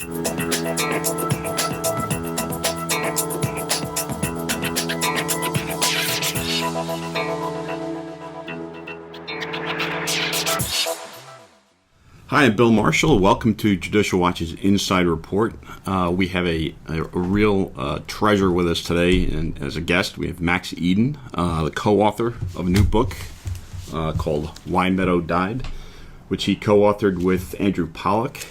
Hi, I'm Bill Marshall. Welcome to Judicial Watch's Insider Report. We have a real treasure with us today, and as a guest, we have Max Eden, the co-author of a new book called Why Meadow Died, which he co-authored with Andrew Pollack.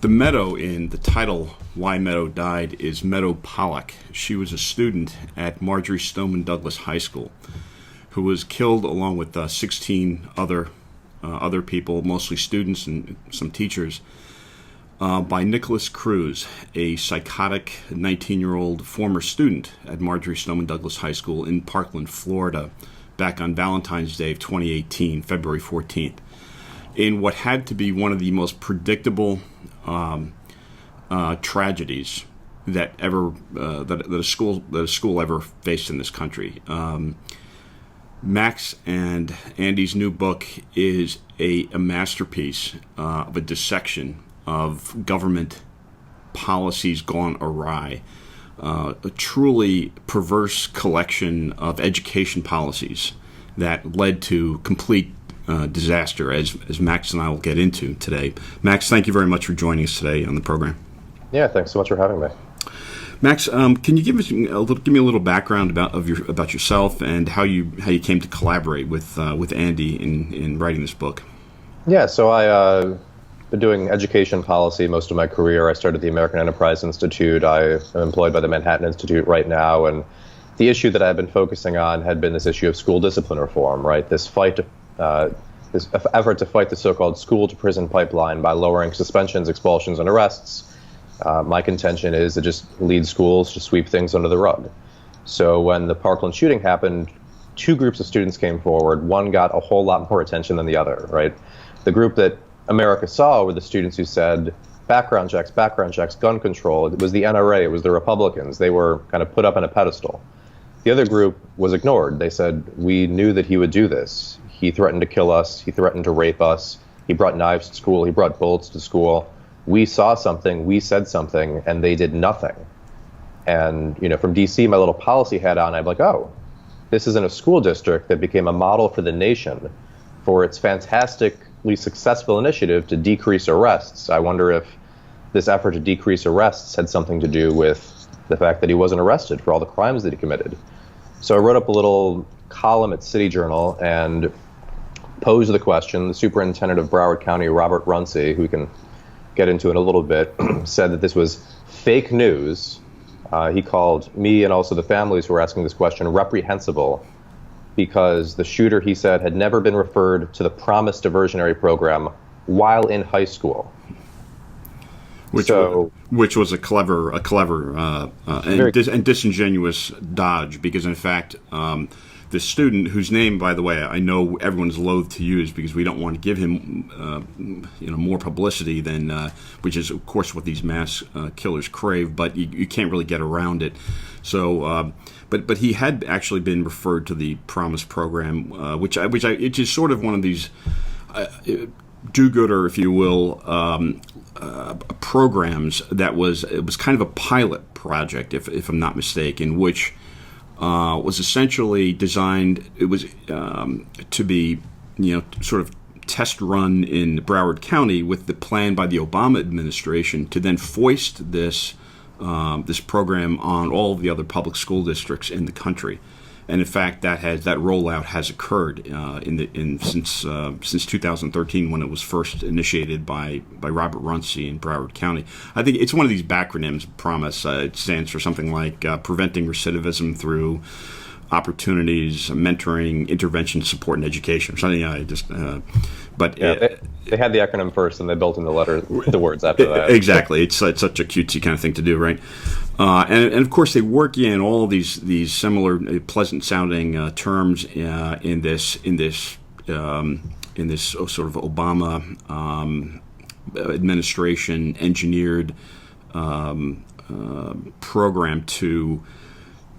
The Meadow in the title, Why Meadow Died, is Meadow Pollack. She was a student at Marjorie Stoneman Douglas High School who was killed along with 16 other people, mostly students and some teachers, by Nicholas Cruz, a psychotic 19-year-old former student at Marjorie Stoneman Douglas High School in Parkland, Florida, back on Valentine's Day of 2018, February 14th, in what had to be one of the most predictable tragedies that a school ever faced in this country. Max and Andy's new book is a masterpiece of a dissection of government policies gone awry, a truly perverse collection of education policies that led to complete disaster, as Max and I will get into today. Max, thank you very much for joining us today on the program. Yeah, thanks so much for having me. Max, can you give me a little background about yourself and how you came to collaborate with Andy in writing this book? Yeah, so I been doing education policy most of my career. I started the American Enterprise Institute. I am employed by the Manhattan Institute right now, and the issue that I've been focusing on had been this issue of school discipline reform. Right, this effort to fight the so-called school-to-prison pipeline by lowering suspensions, expulsions, and arrests. My contention is it just leads schools to sweep things under the rug. So when the Parkland shooting happened, two groups of students came forward. One got a whole lot more attention than the other, right? The group that America saw were the students who said, background checks, gun control. It was the NRA, it was the Republicans. They were kind of put up on a pedestal. The other group was ignored. They said, we knew that he would do this. He threatened to kill us. He threatened to rape us. He brought knives to school. He brought bullets to school. We saw something, we said something, and they did nothing. And, from DC, my little policy hat on, I'm like, oh, this is in a school district that became a model for the nation for its fantastically successful initiative to decrease arrests. I wonder if this effort to decrease arrests had something to do with the fact that he wasn't arrested for all the crimes that he committed. So I wrote up a little column at City Journal and posed the question. The superintendent of Broward County, Robert Runcie, who we can get into in a little bit, said that this was fake news. He called me and also the families who were asking this question reprehensible because the shooter, he said, had never been referred to the Promise diversionary program while in high school. Which was a clever and disingenuous dodge, because in fact, the student, whose name, by the way, I know everyone's loath to use because we don't want to give him, more publicity than, which is of course what these mass killers crave. But you can't really get around it. So, but he had actually been referred to the Promise program, which it is sort of one of these do-gooder, if you will, programs that was kind of a pilot project, if I'm not mistaken, which was essentially designed. It was to be, sort of test run in Broward County with the plan by the Obama administration to then foist this program on all of the other public school districts in the country. And in fact, that rollout has occurred since 2013, when it was first initiated by Robert Runcie in Broward County. I think it's one of these backronyms. Promise. It stands for something like preventing recidivism through opportunities, mentoring, intervention, support, and education, or something. They had the acronym first, and they built in the words after that. Exactly. It's such a cutesy kind of thing to do, right? And of course, they work in all of these similar, pleasant-sounding terms in this sort of Obama administration engineered program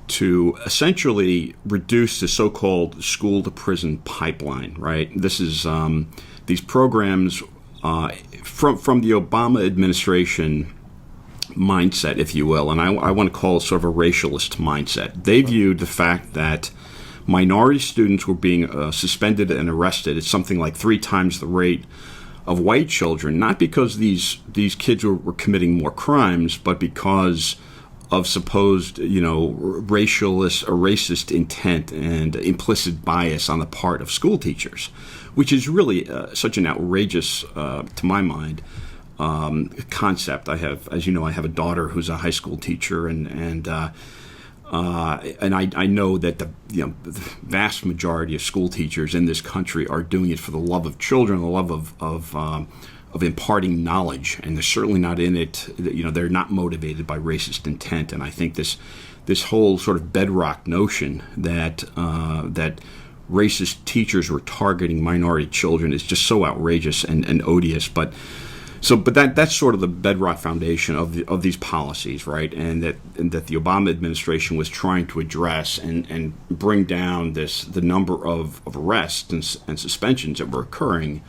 to essentially reduce the so-called school-to-prison pipeline. Right. This is these programs from the Obama administration mindset, if you will, and I want to call it sort of a racialist mindset. They viewed the fact that minority students were being suspended and arrested at something like 3 times the rate of white children, not because these kids were committing more crimes, but because of supposed, racist intent and implicit bias on the part of school teachers, which is really such an outrageous, to my mind, concept. I have a daughter who's a high school teacher, and I know that the vast majority of school teachers in this country are doing it for the love of children, the love of imparting knowledge, and they're certainly not in it. They're not motivated by racist intent. And I think this whole sort of bedrock notion that racist teachers were targeting minority children is just so outrageous and odious. But that's sort of the bedrock foundation of these policies, right? And that the Obama administration was trying to address and bring down the number of arrests and suspensions that were occurring,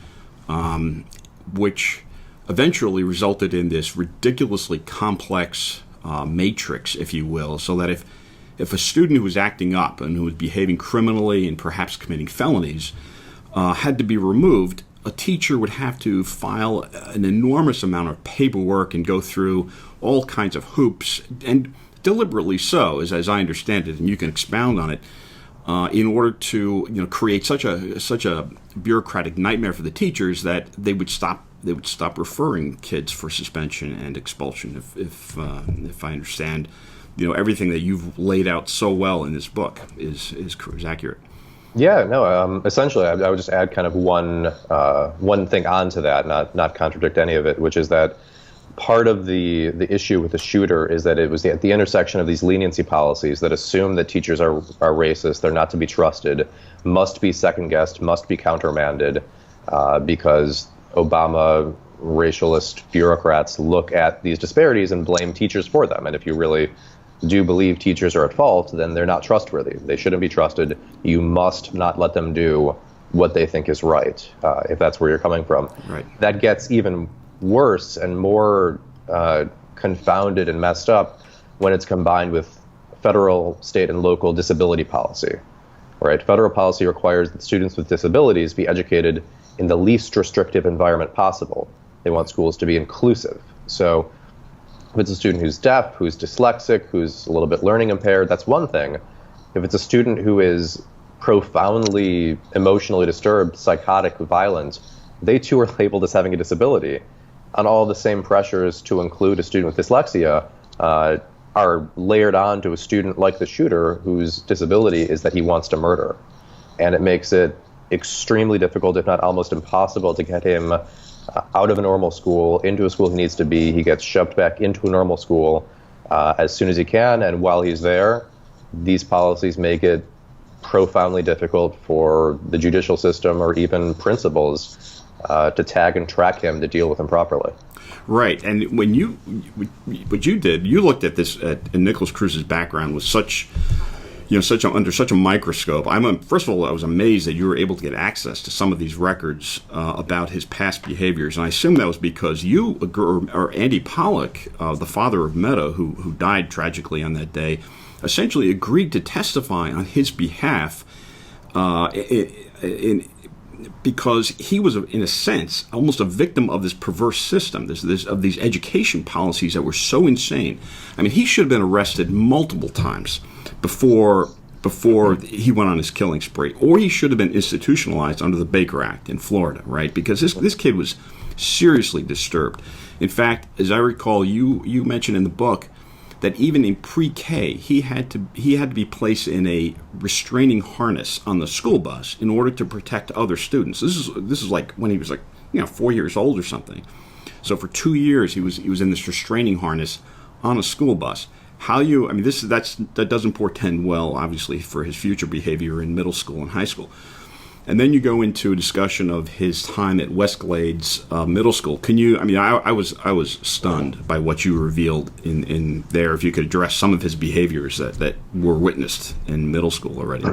which eventually resulted in this ridiculously complex matrix, if you will, so that if a student who was acting up and who was behaving criminally and perhaps committing felonies had to be removed, a teacher would have to file an enormous amount of paperwork and go through all kinds of hoops, and deliberately so, as I understand it, and you can expound on it, in order to create such a bureaucratic nightmare for the teachers that they would stop referring kids for suspension and expulsion. If I understand, everything that you've laid out so well in this book is accurate. Yeah, no. Essentially, I would just add kind of one thing onto that, not contradict any of it, which is that part of the issue with the shooter is that it was at the intersection of these leniency policies that assume that teachers are racist, they're not to be trusted, must be second-guessed, must be countermanded, because Obama racialist bureaucrats look at these disparities and blame teachers for them. And if you really do believe teachers are at fault, then they're not trustworthy. They shouldn't be trusted. You must not let them do what they think is right, if that's where you're coming from. Right. That gets even worse and more confounded and messed up when it's combined with federal, state, and local disability policy. Right? Federal policy requires that students with disabilities be educated in the least restrictive environment possible. They want schools to be inclusive. So if it's a student who's deaf, who's dyslexic, who's a little bit learning impaired, that's one thing. If it's a student who is profoundly emotionally disturbed, psychotic, violent, they too are labeled as having a disability. And all the same pressures to include a student with dyslexia are layered on to a student like the shooter whose disability is that he wants to murder. And it makes it extremely difficult, if not almost impossible, to get him out of a normal school, into a school he needs to be. He gets shoved back into a normal school as soon as he can, and while he's there, these policies make it profoundly difficult for the judicial system or even principals to tag and track him, to deal with him properly. Right, and what you did, you looked at this at Nicholas Cruz's background with under such a microscope. First of all, I was amazed that you were able to get access to some of these records about his past behaviors, and I assume that was because you or Andy Pollock, the father of Meadow, who died tragically on that day, essentially agreed to testify on his behalf, because he was, in a sense, almost a victim of this perverse system, of these education policies that were so insane. I mean, he should have been arrested multiple times before he went on his killing spree, or he should have been institutionalized under the Baker Act in Florida, right? Because this kid was seriously disturbed. In fact, as I recall, you mentioned in the book that even in pre-K, he had to be placed in a restraining harness on the school bus in order to protect other students. This is like when he was 4 years old or something. So for 2 years he was in this restraining harness on a school bus. That doesn't portend well, obviously, for his future behavior in middle school and high school. And then you go into a discussion of his time at Westglades Middle School. Can you? I was stunned by what you revealed in there. If you could address some of his behaviors that were witnessed in middle school already.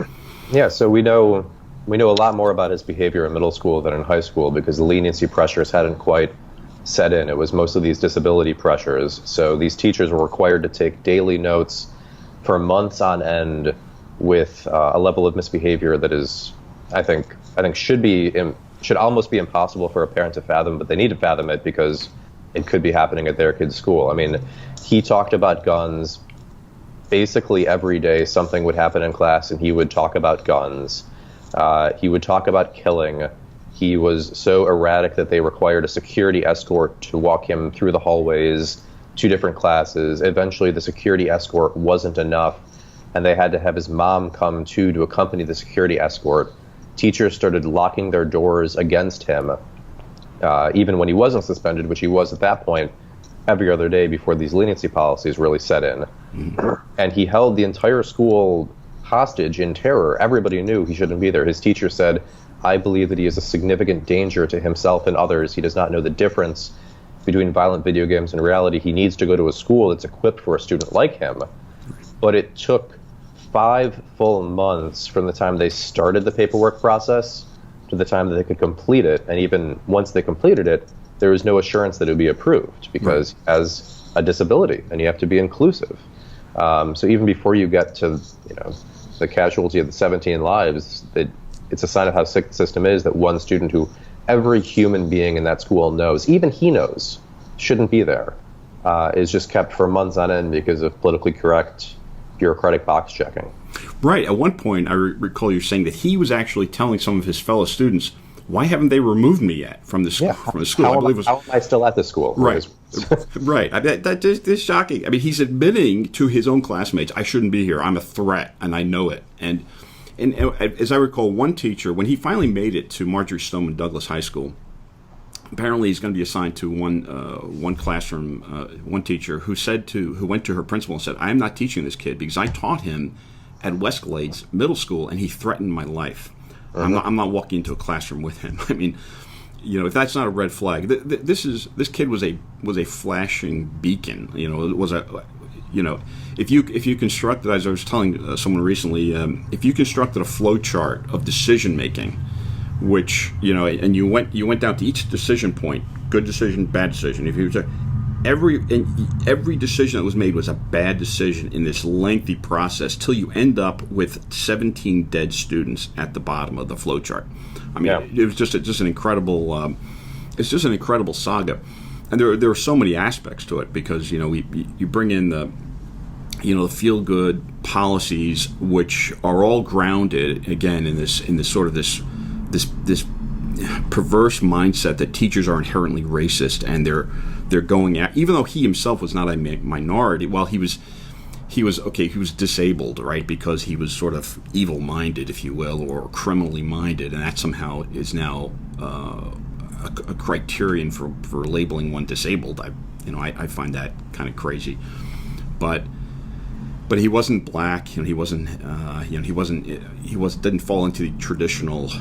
Yeah. So we know We know a lot more about his behavior in middle school than in high school because the leniency pressures hadn't quite set in. It was most of these disability pressures. So these teachers were required to take daily notes for months on end with a level of misbehavior that is, I think should almost be impossible for a parent to fathom, but they need to fathom it because it could be happening at their kid's school. I mean, he talked about guns basically every day. Something would happen in class and he would talk about guns. He would talk about killing. He was so erratic that they required a security escort to walk him through the hallways to different classes. Eventually, the security escort wasn't enough, and they had to have his mom come to accompany the security escort. Teachers started locking their doors against him, even when he wasn't suspended, which he was at that point, every other day before these leniency policies really set in. Mm-hmm. And he held the entire school hostage in terror. Everybody knew he shouldn't be there. His teacher said, "I believe that he is a significant danger to himself and others. He does not know the difference between violent video games and reality. He needs to go to a school that's equipped for a student like him." But it took 5 full months from the time they started the paperwork process to the time that they could complete it. And even once they completed it, there was no assurance that it would be approved because he has a disability and you have to be inclusive. So even before you get to, the casualty of the 17 lives, it's a sign of how sick the system is that one student who every human being in that school knows, even he knows, shouldn't be there, is just kept for months on end because of politically correct bureaucratic box checking. Right. At one point, I recall you saying that he was actually telling some of his fellow students, "Why haven't they removed me yet from the school?" How am I still at the school? Right. Right. That is shocking. I mean, he's admitting to his own classmates, "I shouldn't be here. I'm a threat, and I know it." And as I recall, one teacher, when he finally made it to Marjorie Stoneman Douglas High School, apparently he's going to be assigned to one classroom, one teacher who went to her principal and said, "I am not teaching this kid because I taught him at Westglades Middle School, and he threatened my life. Uh-huh. I'm not walking into a classroom with him." I mean, if that's not a red flag, this kid was a flashing beacon. It was if you constructed, as I was telling someone recently, if you constructed a flow chart of decision making, which and you went down to each decision point, good decision, bad decision. If you every decision that was made was a bad decision in this lengthy process till you end up with 17 dead students at the bottom of the flow chart. I mean, It was just an incredible. It's just an incredible saga, and there are so many aspects to it because you bring in the feel good policies, which are all grounded again in this sort of this perverse mindset that teachers are inherently racist and they're going at, even though he himself was not a minority. Well, he was disabled, right, because he was sort of evil-minded, if you will, or criminally minded, and that somehow is now a criterion for labeling one disabled. I find that kind of crazy, but he wasn't black. He wasn't. Didn't fall into the traditional,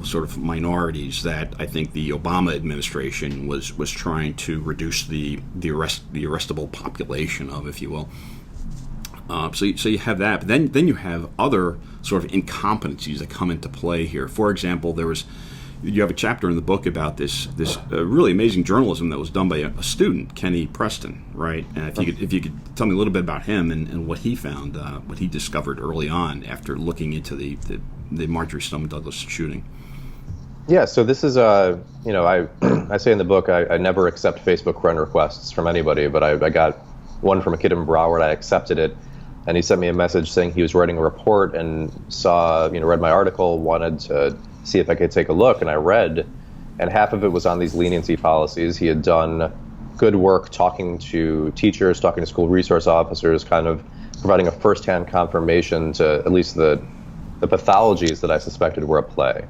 sort of minorities that I think the Obama administration was trying to reduce the arrestable population of, if you will. So you have that, but then you have other sort of incompetencies that come into play here. For example, you have a chapter in the book about this really amazing journalism that was done by a student, Kenny Preston, right? And if you could tell me a little bit about him and what he found, what he discovered early on after looking into the Marjorie Stoneman Douglas shooting. Yeah, so this is I say in the book I never accept Facebook friend requests from anybody, but I got one from a kid in Broward. I accepted it, and he sent me a message saying he was writing a report and read my article, wanted to see if I could take a look, and I read, and half of it was on these leniency policies. He had done good work talking to teachers, talking to school resource officers, kind of providing a firsthand confirmation to at least the pathologies that I suspected were at play.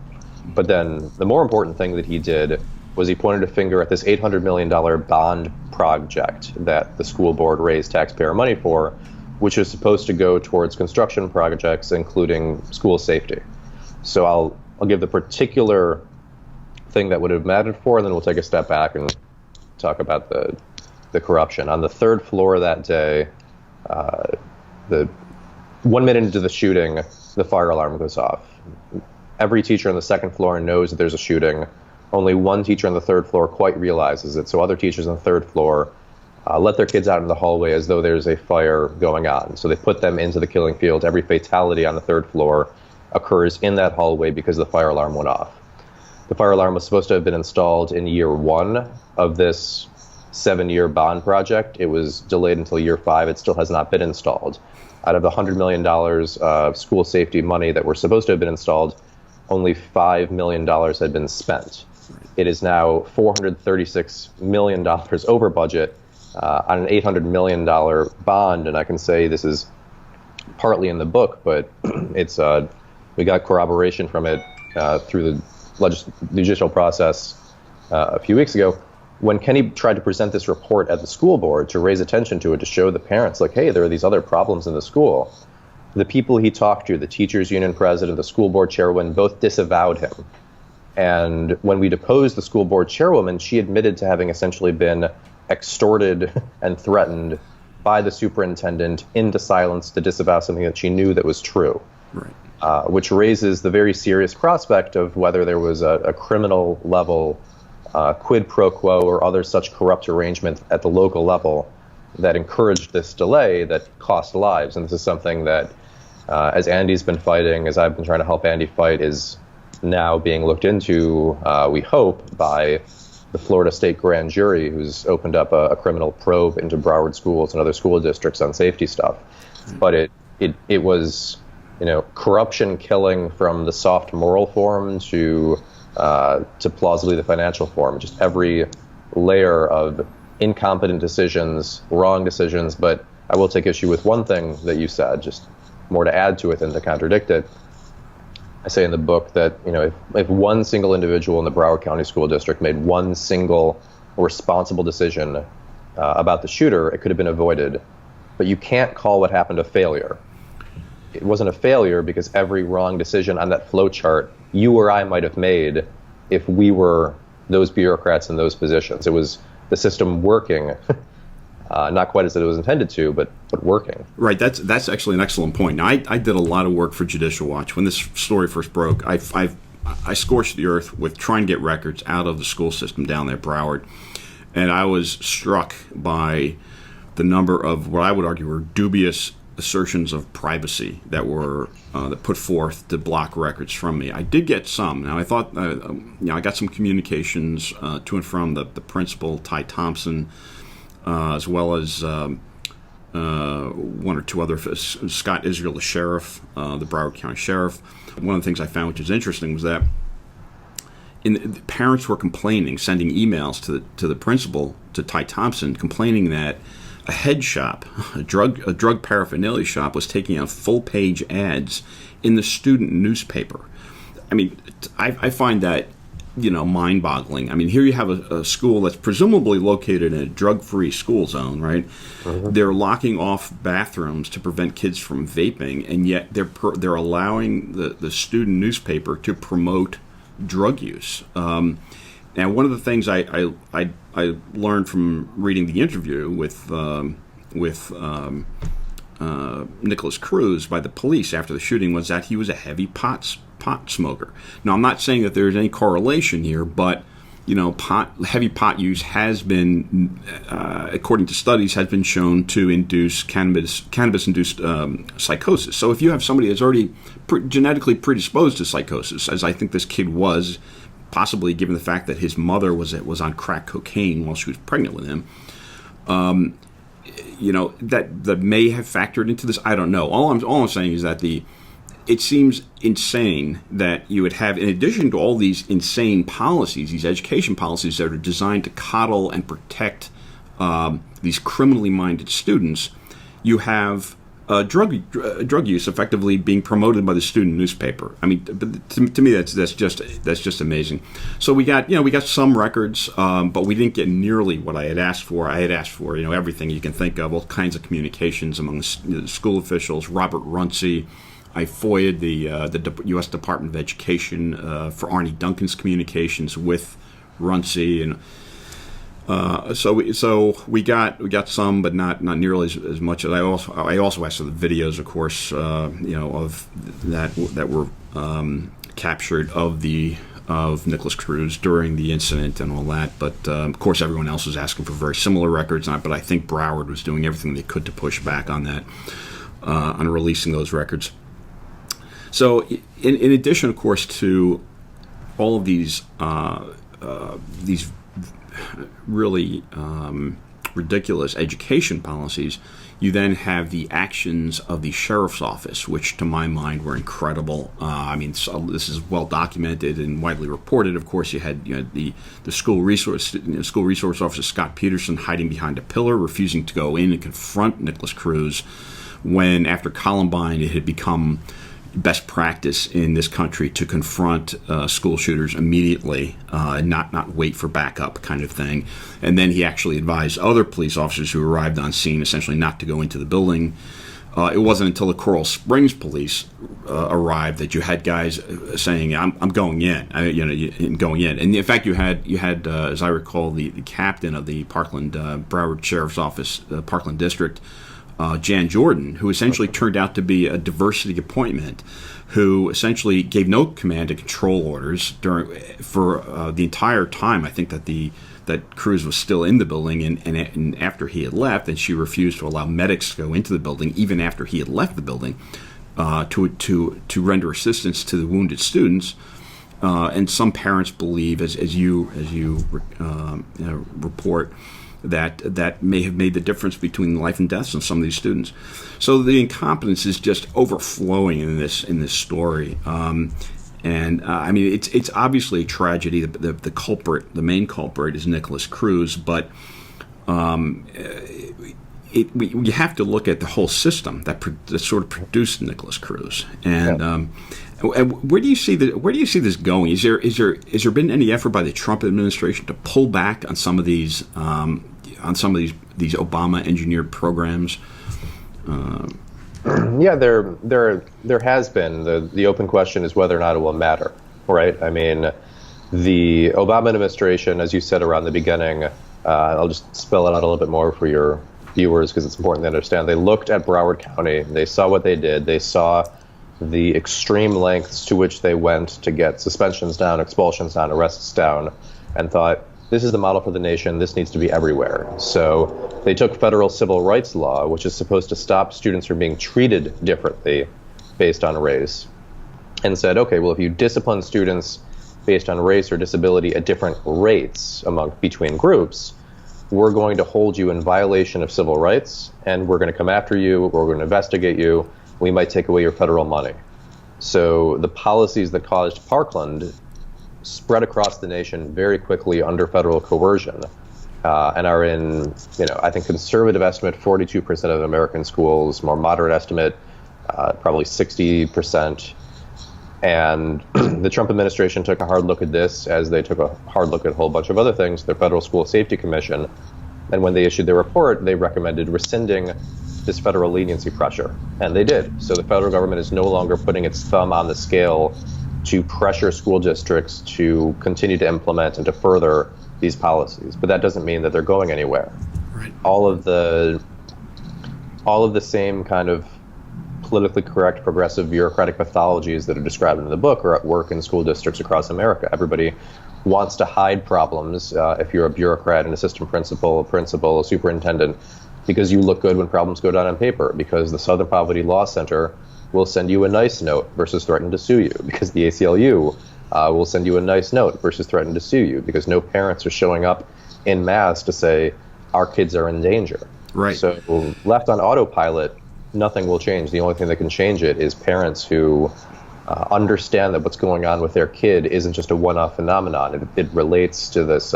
But then the more important thing that he did was he pointed a finger at this $800 million bond project that the school board raised taxpayer money for, which is supposed to go towards construction projects, including school safety. So I'll give the particular thing that would have mattered for, and then we'll take a step back and talk about the corruption. On the third floor that day, the 1 minute into the shooting, the fire alarm goes off. Every teacher on the second floor knows that there's a shooting. Only one teacher on the third floor quite realizes it. So other teachers on the third floor let their kids out in the hallway as though there's a fire going on. So they put them into the killing field. Every fatality on the third floor occurs in that hallway because the fire alarm went off. The fire alarm was supposed to have been installed in year 1 of this 7-year bond project. It was delayed until year 5. It still has not been installed. Out of the $100 million of school safety money that were supposed to have been installed, only $5 million had been spent. It is now $436 million over budget on an $800 million bond, and I can say this is partly in the book, but it's we got corroboration from it through the judicial process a few weeks ago, when Kenny tried to present this report at the school board to raise attention to it, to show the parents, like, hey, there are these other problems in the school. The people he talked to, the teachers union president, the school board chairwoman, both disavowed him. And when we deposed the school board chairwoman, she admitted to having essentially been extorted and threatened by the superintendent into silence to disavow something that she knew that was true. Right. Which raises the very serious prospect of whether there was a criminal level quid pro quo or other such corrupt arrangement at the local level that encouraged this delay that cost lives. And this is something that, as Andy's been fighting, as I've been trying to help Andy fight, is now being looked into, we hope, by the Florida State Grand Jury, who's opened up a criminal probe into Broward schools and other school districts on safety stuff. But it was, corruption killing from the soft moral form to plausibly the financial form. Just every layer of incompetent decisions, wrong decisions. But I will take issue with one thing that you said, just more to add to it than to contradict it. I say in the book that, if one single individual in the Broward County School District made one single responsible decision about the shooter, it could have been avoided. But you can't call what happened a failure. It wasn't a failure because every wrong decision on that flow chart you or I might have made if we were those bureaucrats in those positions. It was the system working, not quite as it was intended to, but working. Right. That's actually an excellent point. Now, I did a lot of work for Judicial Watch. When this story first broke, I scorched the earth with trying to get records out of the school system down there, Broward, and I was struck by the number of what I would argue were dubious assertions of privacy that were that put forth to block records from me. I did get some. Now, I thought, I got some communications to and from the principal, Ty Thompson, as well as one or two other, Scott Israel, the sheriff, the Broward County sheriff. One of the things I found which is interesting was that the parents were complaining, sending emails to the principal, to Ty Thompson, complaining that a head shop, a drug paraphernalia shop, was taking out full-page ads in the student newspaper. I mean, I find that, mind-boggling. I mean, here you have a school that's presumably located in a drug-free school zone, right? Mm-hmm. They're locking off bathrooms to prevent kids from vaping, and yet they're allowing the student newspaper to promote drug use. Now, one of the things I learned from reading the interview with Nicholas Cruz by the police after the shooting was that he was a heavy pot smoker. Now, I'm not saying that there's any correlation here, but heavy pot use has been, according to studies, has been shown to induce cannabis-induced psychosis. So, if you have somebody that's already genetically predisposed to psychosis, as I think this kid was, possibly given the fact that his mother was on crack cocaine while she was pregnant with him, that may have factored into this. I don't know. All I'm saying is that it seems insane that you would have, in addition to all these insane policies, these education policies that are designed to coddle and protect these criminally minded students, you have drug use effectively being promoted by the student newspaper. I mean, to me, that's just amazing. So we got some records, but we didn't get nearly what I had asked for. I had asked for everything you can think of, all kinds of communications among the school officials. Robert Runcie. I FOIA'd the U.S. Department of Education for Arnie Duncan's communications with Runcie, and so we got some, but not nearly as much. I also asked for the videos, of course, of that were captured of Nicholas Cruz during the incident and all that. But of course, everyone else was asking for very similar records. But I think Broward was doing everything they could to push back on that, on releasing those records. So, in addition, of course, to all of these really ridiculous education policies, you then have the actions of the sheriff's office, which to my mind were incredible. So this is well documented and widely reported. Of course, you had the school resource officer Scott Peterson hiding behind a pillar, refusing to go in and confront Nicholas Cruz when, after Columbine, it had become best practice in this country to confront school shooters immediately and not wait for backup kind of thing. And then he actually advised other police officers who arrived on scene essentially not to go into the building. It wasn't until the Coral Springs police arrived that you had guys saying, "I'm going in," going in. And in fact, you had as I recall, the captain of the Parkland Broward Sheriff's Office, Parkland District, Jan Jordan, who essentially turned out to be a diversity appointment, who essentially gave no command and control orders for the entire time. I think that Cruz was still in the building, and after he had left, and she refused to allow medics to go into the building, even after he had left the building, to render assistance to the wounded students. And some parents believe, as you report, that may have made the difference between life and death in some of these students. So the incompetence is just overflowing in this story. It's obviously a tragedy. The culprit, the main culprit, is Nicholas Cruz, but you have to look at the whole system that sort of produced Nicholas Cruz. And where do you see this going? Is there been any effort by the Trump administration to pull back on some of these Obama engineered programs? Yeah, there has been. The open question is whether or not it will matter, right? I mean, the Obama administration, as you said around the beginning, I'll just spell it out a little bit more for your viewers because it's important to understand. They looked at Broward County, they saw what they did, they saw the extreme lengths to which they went to get suspensions down, expulsions down, arrests down, and thought, this is the model for the nation, this needs to be everywhere. So they took federal civil rights law, which is supposed to stop students from being treated differently based on race, and said, okay, well, if you discipline students based on race or disability at different rates between groups, we're going to hold you in violation of civil rights, and we're going to come after you, we're going to investigate you, we might take away your federal money. So the policies that caused Parkland spread across the nation very quickly under federal coercion, and are in, I think conservative estimate, 42% of American schools, more moderate estimate, probably 60%. And the Trump administration took a hard look at this, as they took a hard look at a whole bunch of other things, the Federal School Safety Commission. And when they issued their report, they recommended rescinding this federal leniency pressure. And they did. So the federal government is no longer putting its thumb on the scale to pressure school districts to continue to implement and to further these policies. But that doesn't mean that they're going anywhere. Right. All of the same kind of politically correct, progressive, bureaucratic mythologies that are described in the book are at work in school districts across America. Everybody wants to hide problems if you're a bureaucrat, an assistant principal, a superintendent, because you look good when problems go down on paper, because the Southern Poverty Law Center will send you a nice note versus threaten to sue you, because the ACLU will send you a nice note versus threaten to sue you, because no parents are showing up en masse to say, our kids are in danger. Right. So left on autopilot, nothing will change. The only thing that can change it is parents who understand that what's going on with their kid isn't just a one-off phenomenon. It relates to this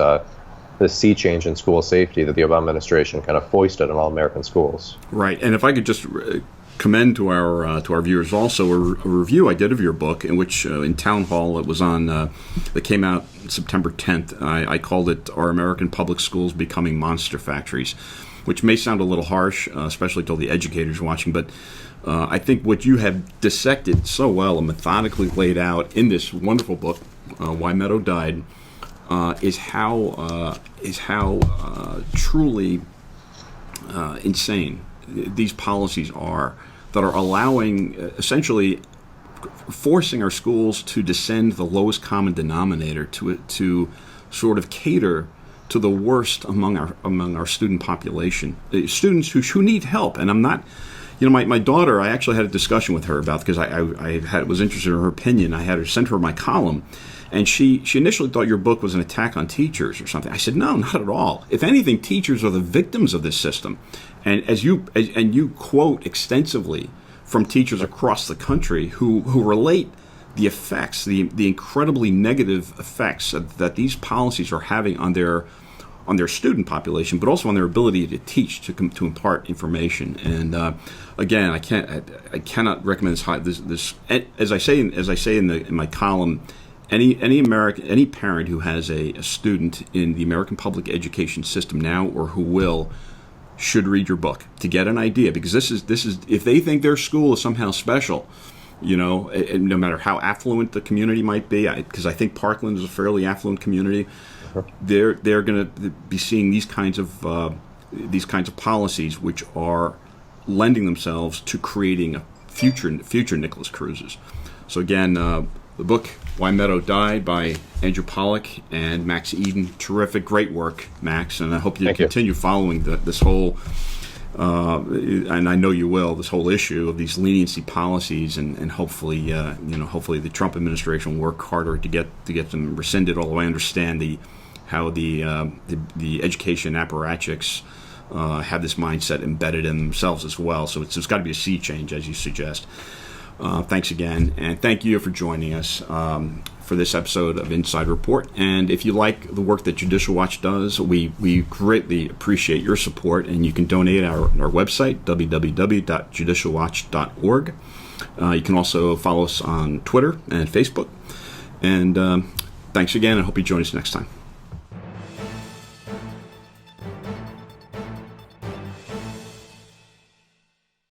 sea change in school safety that the Obama administration kind of foisted on all American schools. Right. And if I could just commend to our viewers also a review I did of your book, in which in Town Hall it was on that came out September 10th. I called it "Are American Public Schools Becoming Monster Factories?" which may sound a little harsh, especially to all the educators watching, but I think what you have dissected so well and methodically laid out in this wonderful book, Why Meadow Died, is how truly insane these policies are, that are allowing essentially forcing our schools to descend the lowest common denominator to sort of cater to the worst among our student population, students who need help. And I'm not, my daughter, I actually had a discussion with her about, because I was interested in her opinion. I had her send her my column, and she initially thought your book was an attack on teachers or something. I said, no, not at all. If anything, teachers are the victims of this system. And you quote extensively from teachers across the country who relate the effects, the incredibly negative effects that these policies are having on their student population, but also on their ability to teach, to impart information. And again, I cannot recommend this. As I say in my column, any parent who has a student in the American public education system now, or who will, should read your book to get an idea, because this is if they think their school is somehow special, and no matter how affluent the community might be, because I think Parkland is a fairly affluent community, they're going to be seeing these kinds of policies, which are lending themselves to creating a future Nicholas Cruz's. So again, the book Why Meadow Died by Andrew Pollack and Max Eden. Terrific, great work, Max, and I hope you continue following this whole, and I know you will, this whole issue of these leniency policies, and hopefully, hopefully the Trump administration will work harder to get them rescinded. Although I understand how the education apparatchiks have this mindset embedded in themselves as well. So it's got to be a sea change, as you suggest. Thanks again, and thank you for joining us for this episode of Inside Report. And if you like the work that Judicial Watch does, we greatly appreciate your support, and you can donate at our website, www.judicialwatch.org. You can also follow us on Twitter and Facebook. And thanks again, and I hope you join us next time.